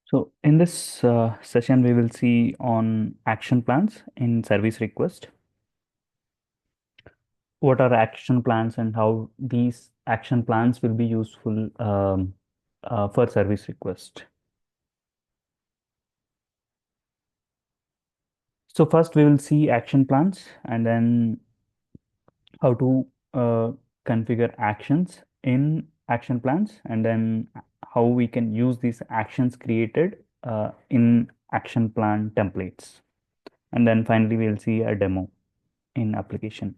So in this session, we will see on action plans in service request. What are action plans and how these action plans will be useful for service request. So first we will see action plans and then how to configure actions in action plans and then how we can use these actions created in action plan templates. And then finally, we'll see a demo in application.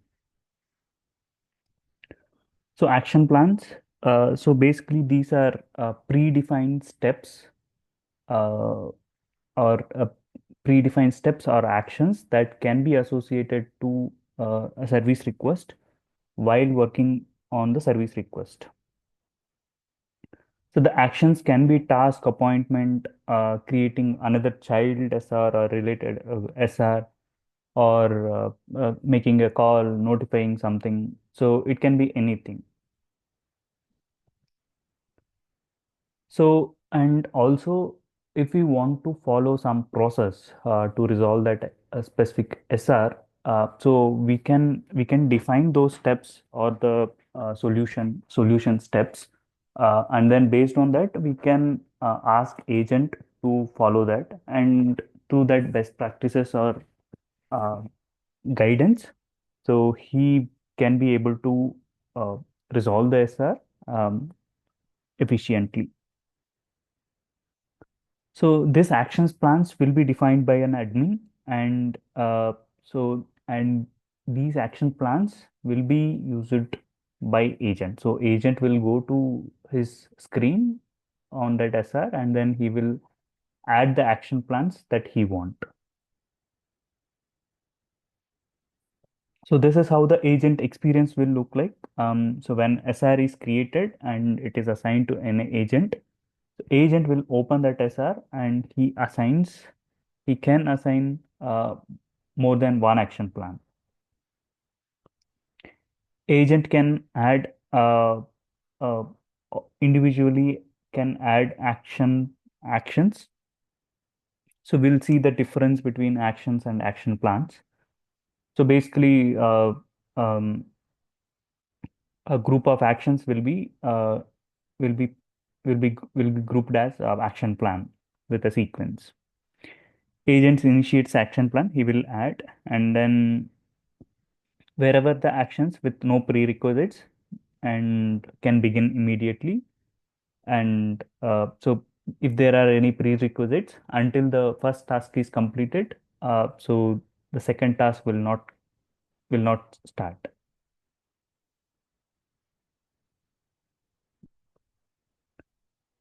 So action plans. So basically, these are predefined steps uh, or predefined steps or actions that can be associated to a service request while working on the service request. So the actions can be task, appointment, creating another child SR or related SR, or making a call, notifying something. So it can be anything. So, and also, if we want to follow some process to resolve that specific SR, so we can define those steps or the solution steps, and then based on that, we can ask agent to follow that, and through that best practices or uh, guidance, so he can be able to uh, resolve the SR efficiently. So this actions plans will be defined by an admin, and and these action plans will be used by agent. So agent will go to his screen on that SR and then he will add the action plans that he want. So this is how the agent experience will look like. So when SR is created and it is assigned to an agent, the agent will open that SR and he can assign more than one action plan. Agent can add uh, individually can add actions. So we'll see the difference between actions and action plans. So basically, um, a group of actions will be will be grouped as action plan with a sequence. Agents initiates action plan, he will add, and then wherever the actions with no prerequisites and can begin immediately. And so if there are any prerequisites until the first task is completed, so the second task will not start.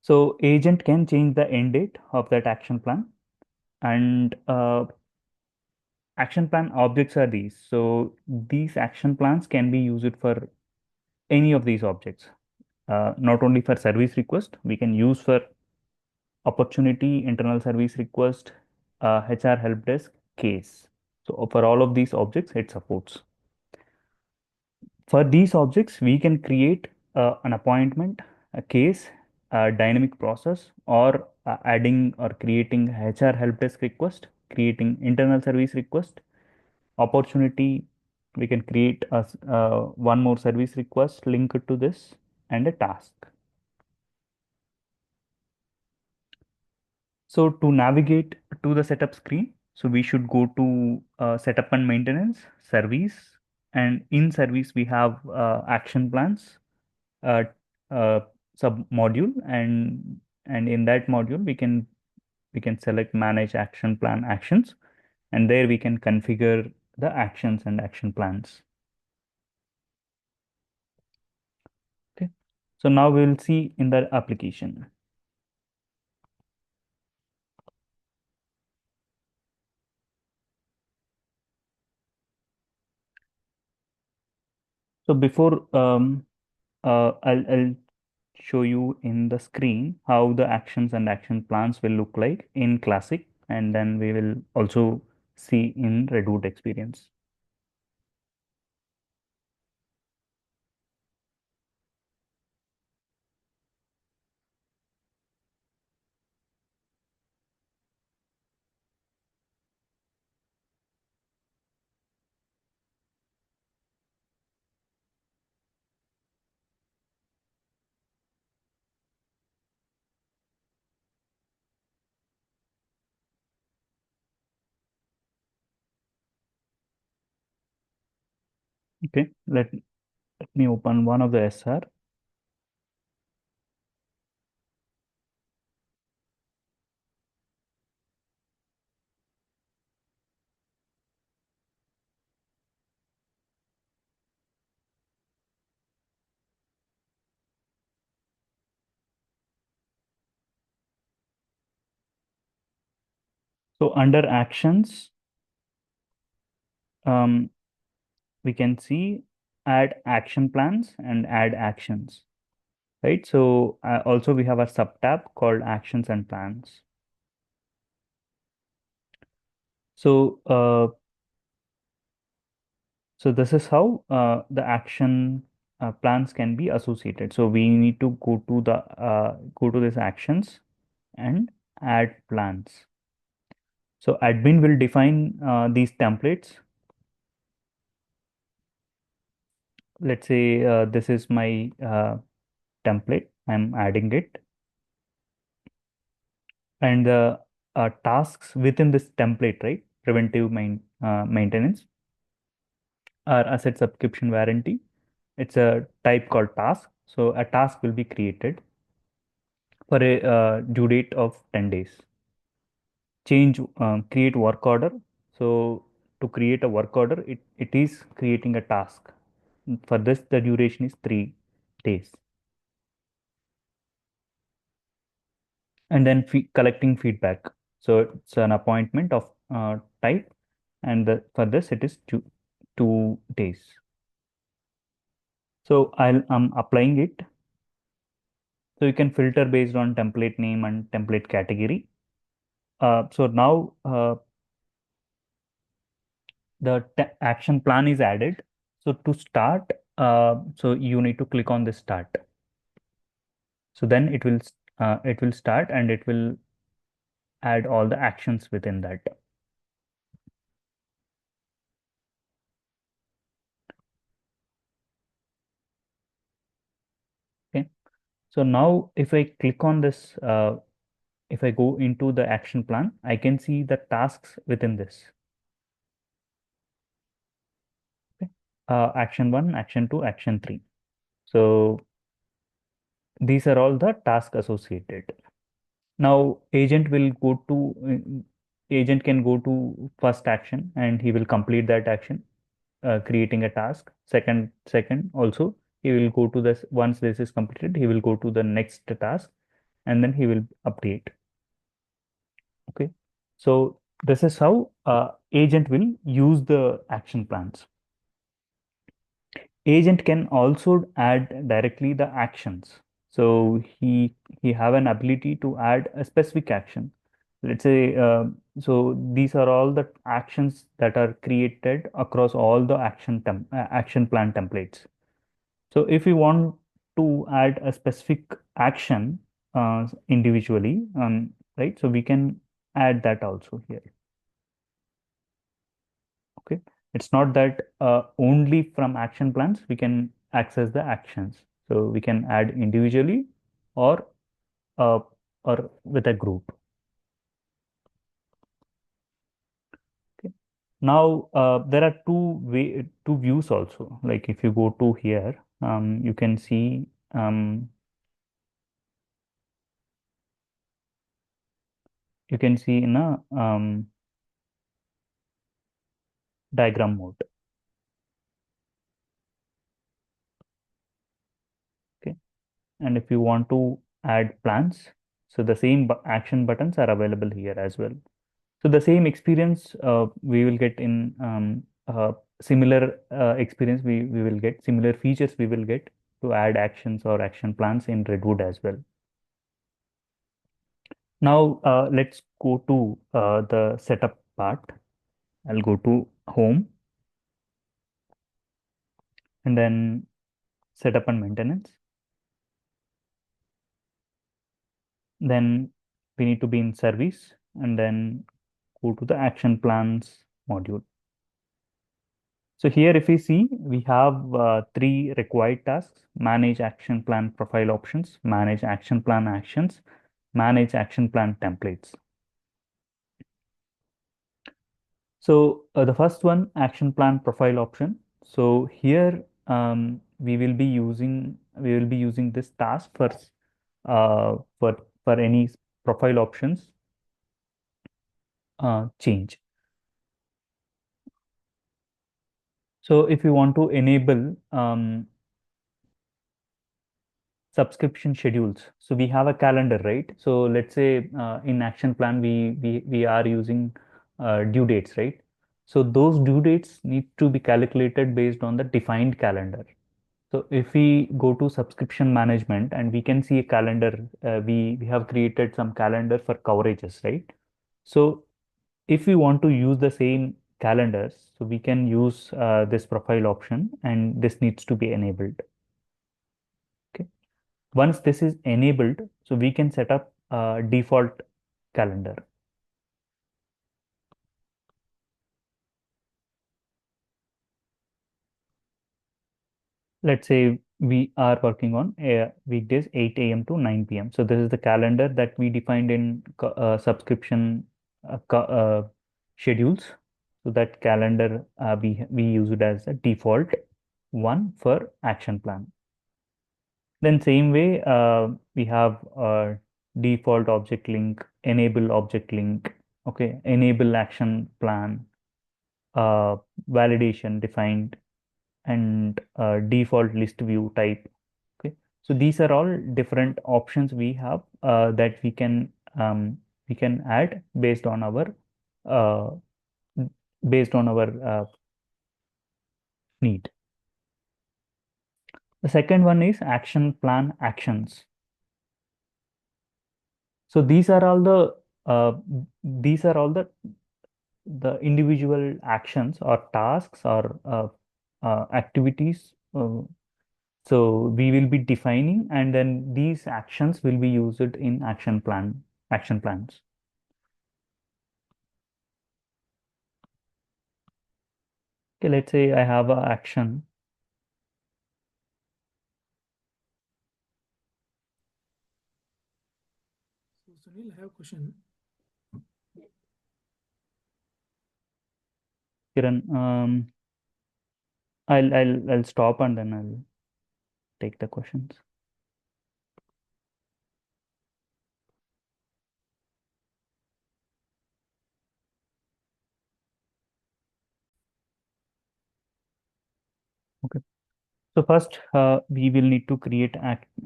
So agent can change the end date of that action plan, and action plan objects are these. So these action plans can be used for any of these objects. Not only for service request, we can use for opportunity, internal service request, HR help desk, case. So for all of these objects, it supports. For these objects, we can create an appointment, a case, a dynamic process, or adding or creating HR help desk request, creating internal service request, opportunity. We can create one more service request linked to this and a task. So to navigate to the setup screen, so we should go to setup and maintenance, service, and in service we have action plans, uh, uh, sub module, and in that module we can select manage action plan actions, and there we can configure the actions and action plans. Okay. So now we will see in the application. So before I'll show you in the screen how the actions and action plans will look like in Classic, and then we will also see in Redwood experience. Okay, let me open one of the SR. So under actions, um, we can see add action plans and add actions, right? So also we have a sub tab called actions and plans. So so this is how the action plans can be associated. So we need to go to this actions and add plans. So admin will define these templates. Let's say this is my template. I'm adding it, and the tasks within this template, right? Preventive maintenance or asset subscription warranty. It's a type called task. So a task will be created for a due date of 10 days. Create work order. So to create a work order, it is creating a task. For this, the duration is 3 days. And then collecting feedback. So it's an appointment of type, and for this, it is 2 days. So I'm applying it. So you can filter based on template name and template category. So now the action plan is added. So to start, so you need to click on the start. So then it will start and it will add all the actions within that. Okay. So now if I click on this, if I go into the action plan, I can see the tasks within this. Okay. Action 1, action 2, action 3. So these are all the tasks associated. Now agent can go to first action and he will complete that action, creating a task. Second also he will go to this. Once this is completed, he will go to the next task, and then he will update. Okay, so this is how agent will use the action plans. Agent can also add directly the actions. So he have an ability to add a specific action. Let's say so these are all the actions that are created across all the action plan templates. So if we want to add a specific action individually, right? So we can add that also here. Okay, it's not that only from action plans we can access the actions. So we can add individually or uh, or with a group. Okay. Now there are two views also. Like if you go to here, you can see in a diagram mode. Okay, and if you want to add plans, so the same action buttons are available here as well. So the same experience we will get in similar experience we will get similar features we will get to add actions or action plans in Redwood as well. Now let's go to the setup part. I'll go to home and then setup and maintenance. Then we need to be in service and then go to the action plans module. So here, if we see, we have three required tasks: manage action plan profile options, manage action plan actions, manage action plan templates. So the first one, action plan profile option. So here we will be using this task for any profile options change. So if you want to enable subscription schedules, so we have a calendar, right? So let's say in action plan we are using due dates, right? So those due dates need to be calculated based on the defined calendar. So if we go to subscription management and we can see a calendar, we have created some calendar for coverages, right? So if we want to use the same calendars, so we can use this profile option, and this needs to be enabled. Okay. Once this is enabled, so we can set up a default calendar. Let's say we are working on weekdays 8 a.m. to 9 p.m. So this is the calendar that we defined in subscription schedules. So that calendar we use it as a default one for action plan. Then same way we have default object link, enable object link, okay, enable action plan, uh, validation defined, and default list view type. Okay, so these are all different options we have that we can add uh, based on our need. The second one is action plan actions. So uh, these are all the individual actions or tasks or activities. So we will be defining, and then these actions will be used in action plans. Okay, let's say I have a action. So Sunil, I have a question. Kiran, I'll stop and then I'll take the questions. Okay. So first, we will need to create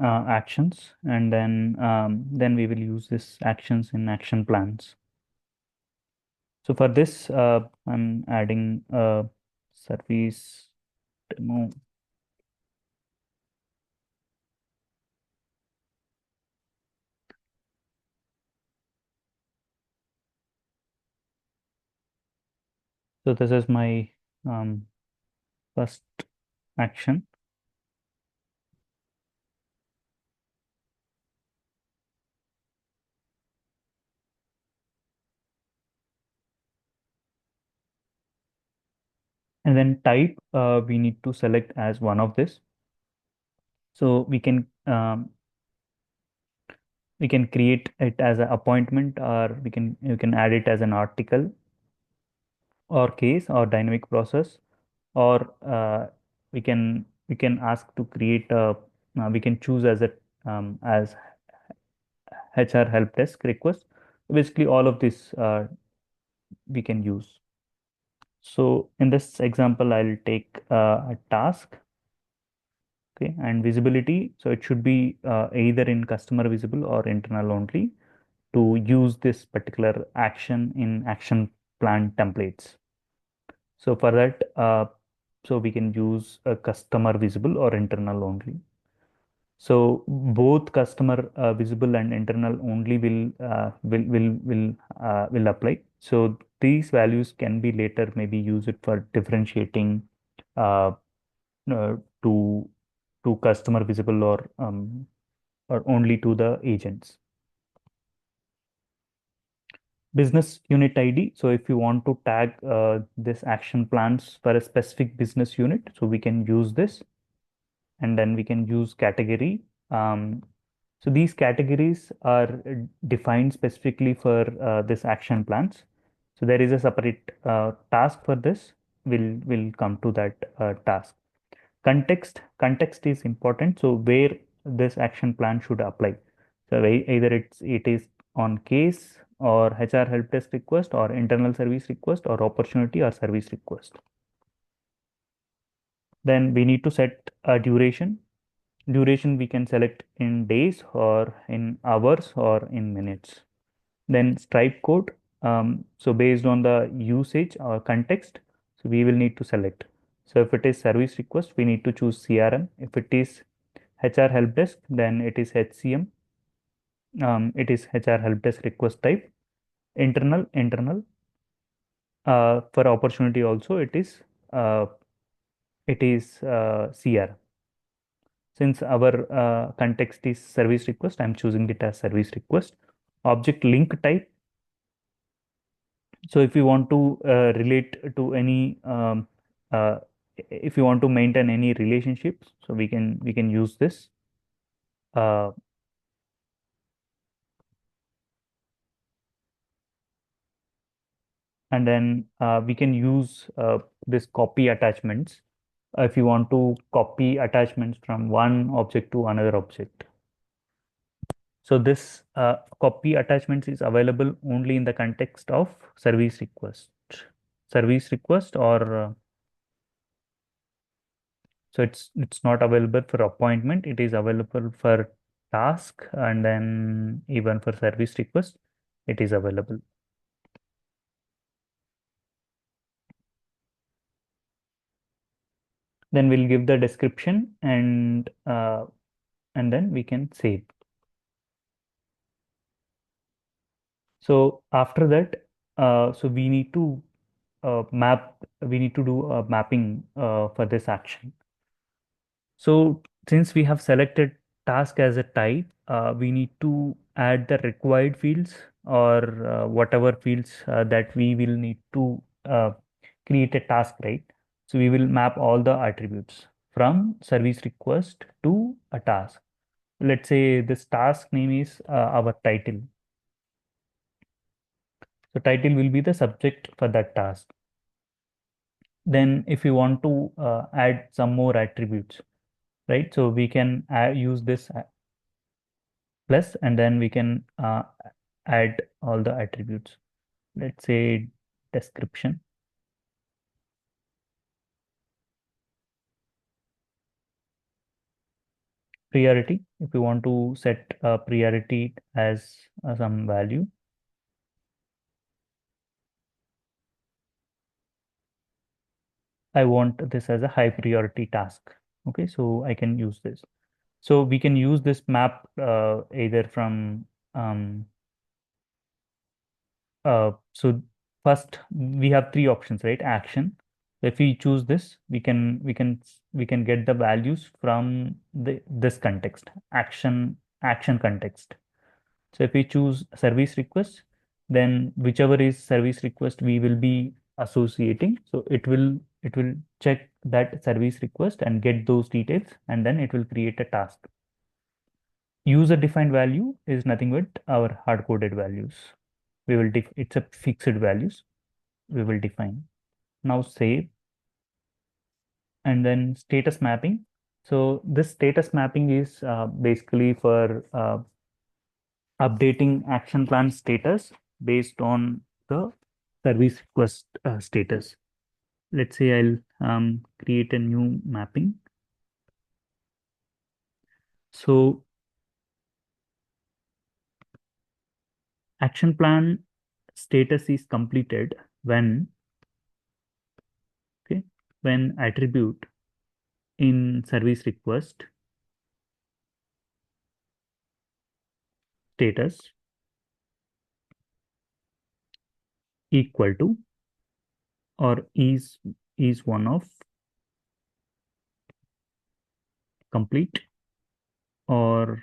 actions, and then we will use this actions in action plans. So for this, I'm adding a service demo. So this is my um, first action. And then type, we need to select as one of this. So we can create it as an appointment, or you can add it as an article or case or dynamic process, or we can ask to create a we can choose as a as HR help desk request. Basically, all of this we can use. So in this example, I'll take a task, okay, and visibility. So it should be either in customer visible or internal only to use this particular action in action plan templates. So for that, so we can use a customer visible or internal only. So both customer visible and internal only will apply. So these values can be later maybe used for differentiating uh, uh, to customer visible or only to the agents. Business unit ID. So if you want to tag this action plans for a specific business unit, so we can use this, and then we can use category. So these categories are defined specifically for this action plans. So there is a separate task for this, will come to that task. Context is important. So where this action plan should apply. So either it is on case or HR help desk request or internal service request or opportunity or service request. Then we need to set a duration. Duration we can select in days or in hours or in minutes. Then stripe code. So based on the usage or context, so we will need to select. So if it is service request, we need to choose CRM. If it is HR help desk, then it is HCM. It is HR help desk request type. Internal. For opportunity also, uh, CR. Since our context is service request, I'm choosing it as service request. Object link type. So if you want to relate to any uh, if you want to maintain any relationships, so we can use this. Uh, and then we can use this copy attachments if you want to copy attachments from one object to another object. So this copy attachments is available only in the context of service request. Service request or so it's not available for appointment. It is available for task and then even for service request, it is available. Then we'll give the description and then we can save. So after that, so we need to do a mapping for this action. So since we have selected task as a type, we need to add the required fields or whatever fields that we will need to create a task, right? So we will map all the attributes from service request to a task. Let's say this task name is our title. So title will be the subject for that task. Then if you want to add some more attributes, right? So we can use this plus and then we can add all the attributes. Let's say description, priority. If you want to set a priority as some value, I want this as a high priority task. Okay, so I can use this. So we can use this map either from um, so first we have three options, right? Action. If we choose this, we can get the values from this context, action context. So if we choose service request, then whichever is service request we will be associating. So it will check that service request and get those details, and then it will create a task. User defined value is nothing but our hard coded values. It's a fixed values we will define. Now save and then status mapping. So this status mapping is basically for updating action plan status based on the service request status. Let's say I'll create a new mapping. So action plan status is completed when, okay, when attribute in service request status equal to or is one of complete or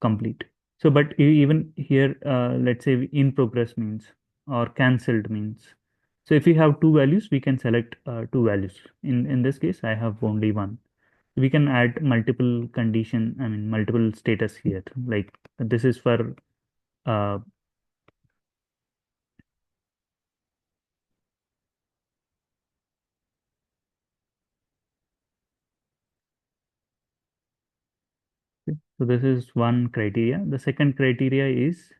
complete. So but even here let's say in progress means or cancelled means. So if we have two values, we can select two values. In this case I have only one. We can add multiple condition, I mean multiple status here, like this is for uh, So this is one criteria. The second criteria is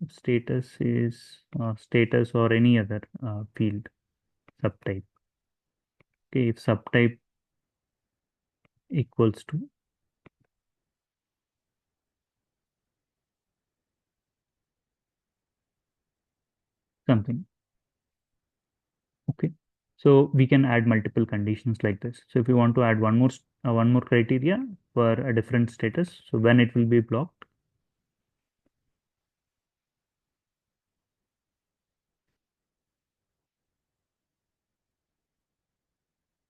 status or any other field subtype. Okay, if subtype equals to something. Okay, so we can add multiple conditions like this. So if you want to add one more criteria for a different status, so when it will be blocked,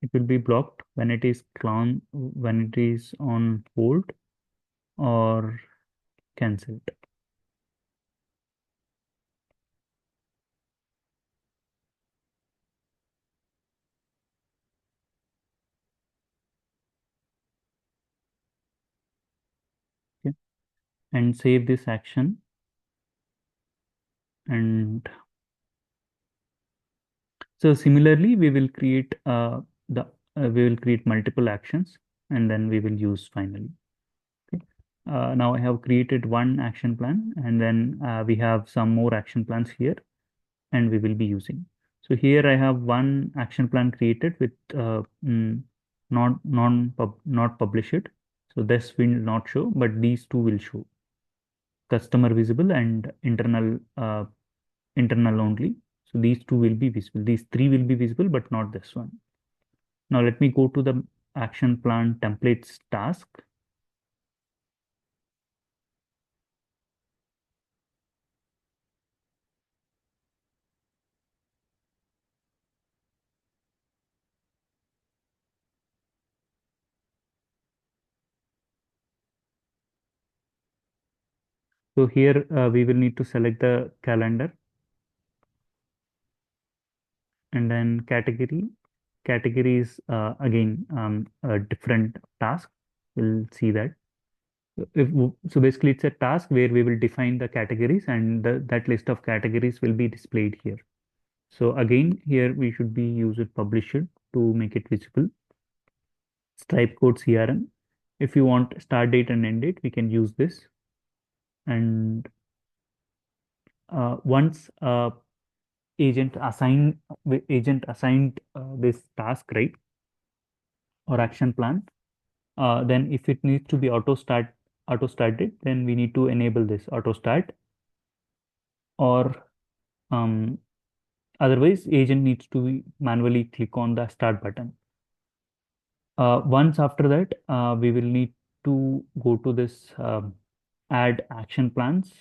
it will be blocked when it is when it is on hold or cancelled. Okay, and save this action. And so similarly, the we will create multiple actions, and then we will use finally. Okay. Now I have created one action plan, and then we have some more action plans here, and we will be using. So here I have one action plan created with not published. So this will not show, but these two will show: customer visible and internal only. So these two will be visible. These three will be visible, but not this one. Now let me go to the action plan templates task. So here we will need to select the calendar, and then category. Category is again a different task. We'll see that. So basically it's a task where we will define the categories, and that list of categories will be displayed here. So again, here we should be use it published to make it visible. Stripe code CRM. If you want start date and end date, we can use this. And once agent assigned this task, right, or action plan, then if it needs to be auto started, then we need to enable this auto start, or um, otherwise agent needs to manually click on the start button. Once after that, we will need to go to this add action plans,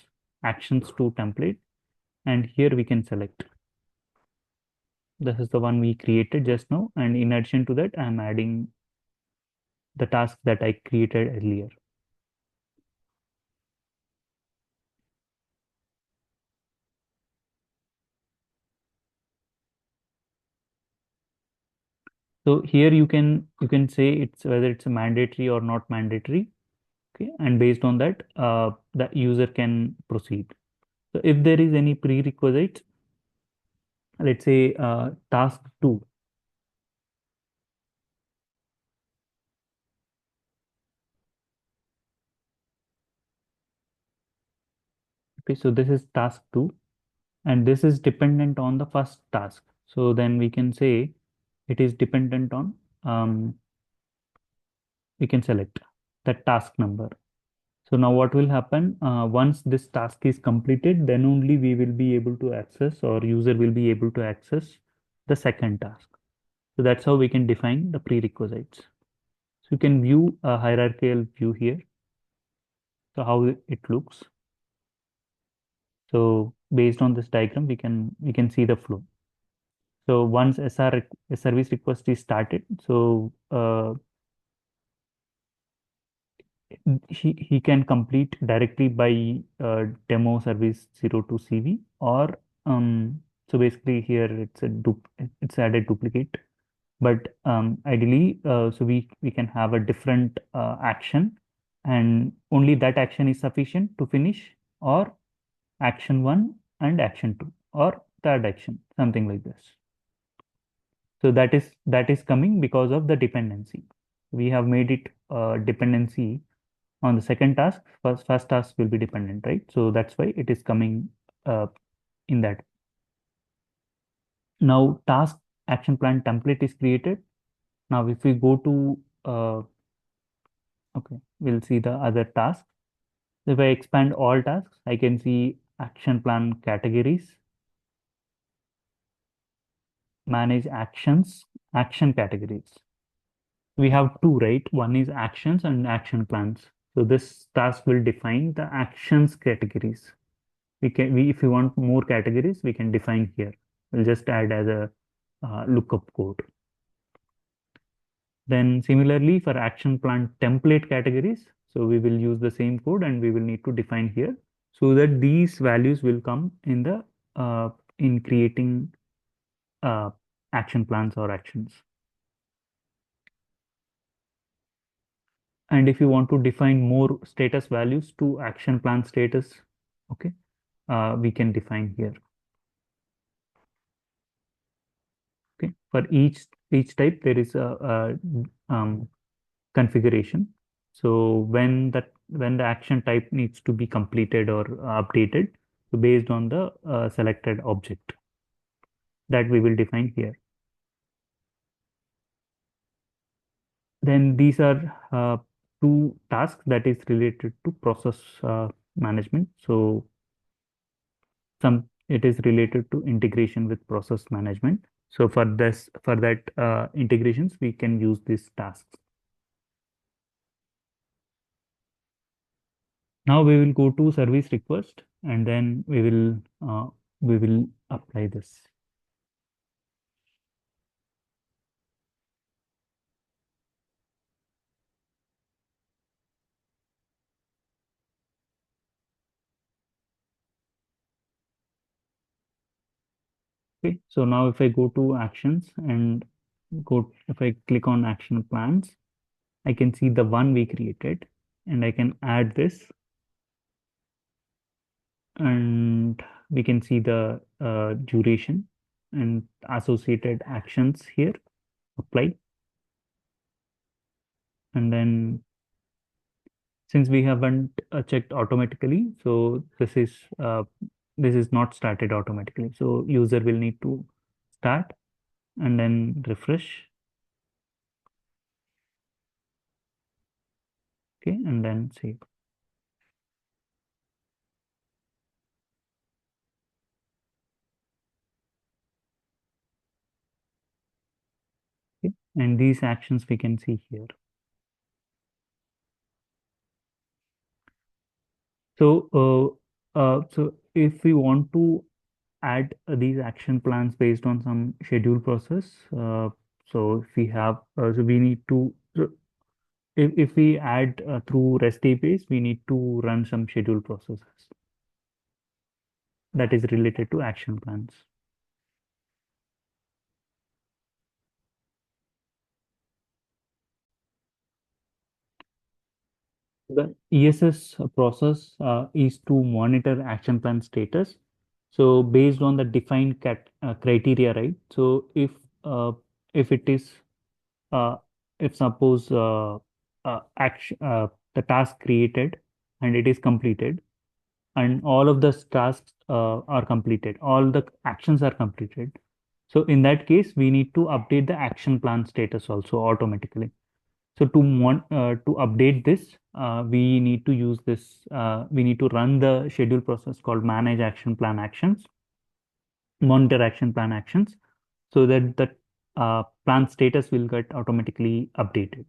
actions to template, and here we can select. This is the one we created just now, and in addition to that, I'm adding the task that I created earlier. So here you can say it's whether it's a mandatory or not mandatory. Okay, and based on that, the user can proceed. So if there is any prerequisite, let's say task 2. Okay, so this is task 2, and this is dependent on the first task. So then we can say it is dependent on, we can select the task number. So now what will happen, once this task is completed, then only we will be able to access, or user will be able to access the second task. So that's how we can define the prerequisites. So you can view a hierarchical view here. So how it looks. So based on this diagram, we can see the flow. So once a service request is started, so he can complete directly by demo service 02 CV, or so basically here it's added duplicate, but ideally so we can have a different action, and only that action is sufficient to finish, or action 1 and action 2, or third action, something like this. So that is coming because of the dependency. We have made it dependency on the second task. First task will be dependent, right? So that's why it is coming in that. Now task action plan template is created. Now if we go to okay, we'll see the other tasks. If I expand all tasks, I can see action plan categories, manage actions, action categories. We have two, right? One is actions and action plans. So this task will define the actions categories. If we want more categories, we can define here. We'll just add as a lookup code. Then similarly for action plan template categories, so we will use the same code and we will need to define here so that these values will come in the in creating uh, action plans or actions. And if you want to define more status values to action plan status, okay, we can define here. Okay, for each type there is a configuration. So when the action type needs to be completed or updated, so based on the selected object that we will define here. Then these are two tasks that is related to process management. So some it is related to integration with process management. So for that integrations, we can use these tasks. Now we will go to service request and then we will apply this. Okay, so now if I go to actions and if I click on action plans, I can see the one we created and I can add this and we can see the duration and associated actions here, apply. And then since we haven't checked automatically, so this is not started automatically. So user will need to start and then refresh. Okay, and then save. Okay, and these actions we can see here. So if we want to add these action plans based on some schedule process, so if we have, so we need to, so if we add through REST APIs, we need to run some schedule processes that is related to action plans. The ESS process is to monitor action plan status. So based on the defined criteria, right? So if it is uh, if suppose action the task created and it is completed and all of the tasks are completed, all the actions are completed. So in that case, we need to update the action plan status also automatically. So to update this, we need to use this. We need to run the schedule process called manage action plan actions, monitor action plan actions, so that the plan status will get automatically updated.